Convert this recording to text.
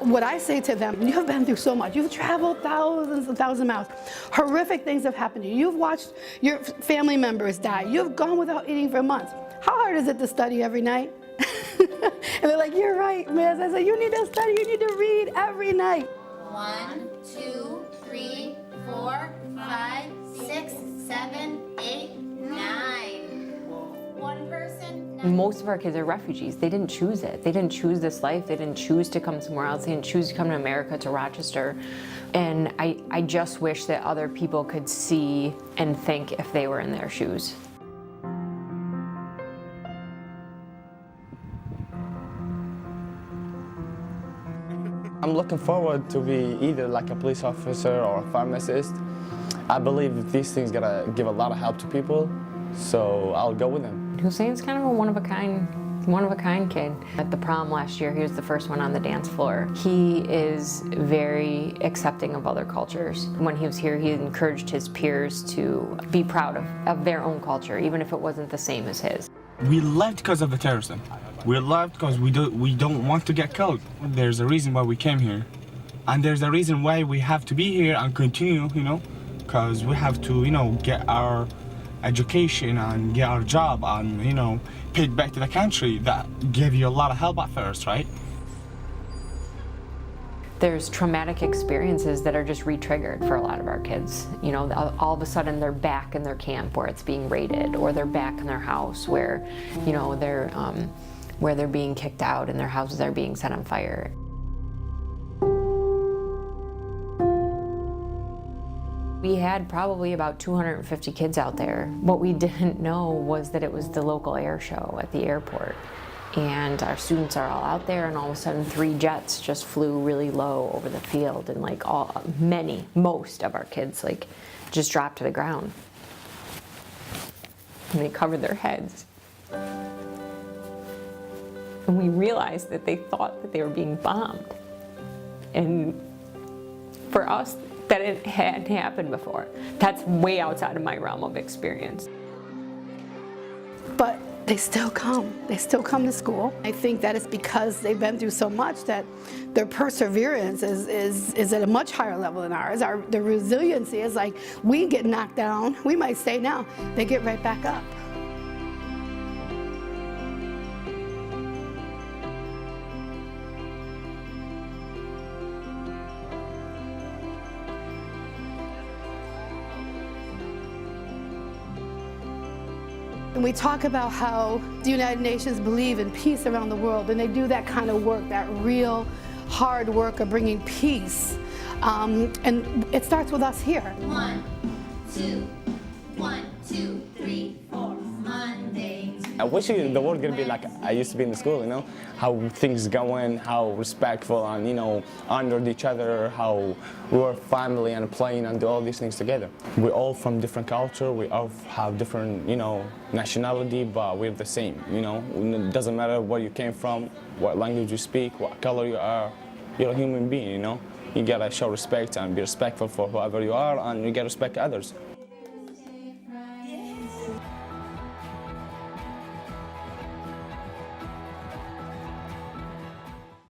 what I say to them, you've been through so much. You've traveled thousands and thousands of miles. Horrific things have happened to you. You've watched your family members die. You've gone without eating for months. How hard is it to study every night? And they're like, you're right, miss. I said, you need to study, you need to read every night. 1, 2, 3, 4, 5, 6, 7, 8, 9. One person. Most of our kids are refugees. They didn't choose it. They didn't choose this life. They didn't choose to come somewhere else. They didn't choose to come to America, to Rochester. And I just wish that other people could see and think if they were in their shoes. I'm looking forward to be either like a police officer or a pharmacist. I believe these things gotta give a lot of help to people, so I'll go with them. Hussein's kind of a one-of-a-kind kid. At the prom last year, he was the first one on the dance floor. He is very accepting of other cultures. When he was here, he encouraged his peers to be proud of their own culture, even if it wasn't the same as his. We left because of the terrorism. We left because we don't want to get killed. There's a reason why we came here. And there's a reason why we have to be here and continue, because we have to, get our education and get our job and, pay it back to the country that gave you a lot of help at first, right? There's traumatic experiences that are just re-triggered for a lot of our kids. All of a sudden they're back in their camp where it's being raided, or they're back in their house where, where they're being kicked out and their houses are being set on fire. We had probably about 250 kids out there. What we didn't know was that it was the local air show at the airport. And our students are all out there, and all of a sudden 3 jets just flew really low over the field, and most of our kids just dropped to the ground. And they covered their heads. And we realized that they thought that they were being bombed. And for us, that it hadn't happened before. That's way outside of my realm of experience. But they still come. They still come to school. I think that it's because they've been through so much that their perseverance is at a much higher level than ours. Their resiliency is like, we get knocked down, we might stay now. They get right back up. And we talk about how the United Nations believe in peace around the world, and they do that kind of work, that real hard work of bringing peace. And it starts with us here. 1, 2, 1, 2, 3, 4. Monday. I wish the world could be like I used to be in the school, how things going, how respectful and, honored each other, how we were family and playing and do all these things together. We're all from different culture, we all have different, nationality, but we're the same, It doesn't matter where you came from, what language you speak, what color you are, you're a human being, You gotta show respect and be respectful for whoever you are, and you gotta respect others.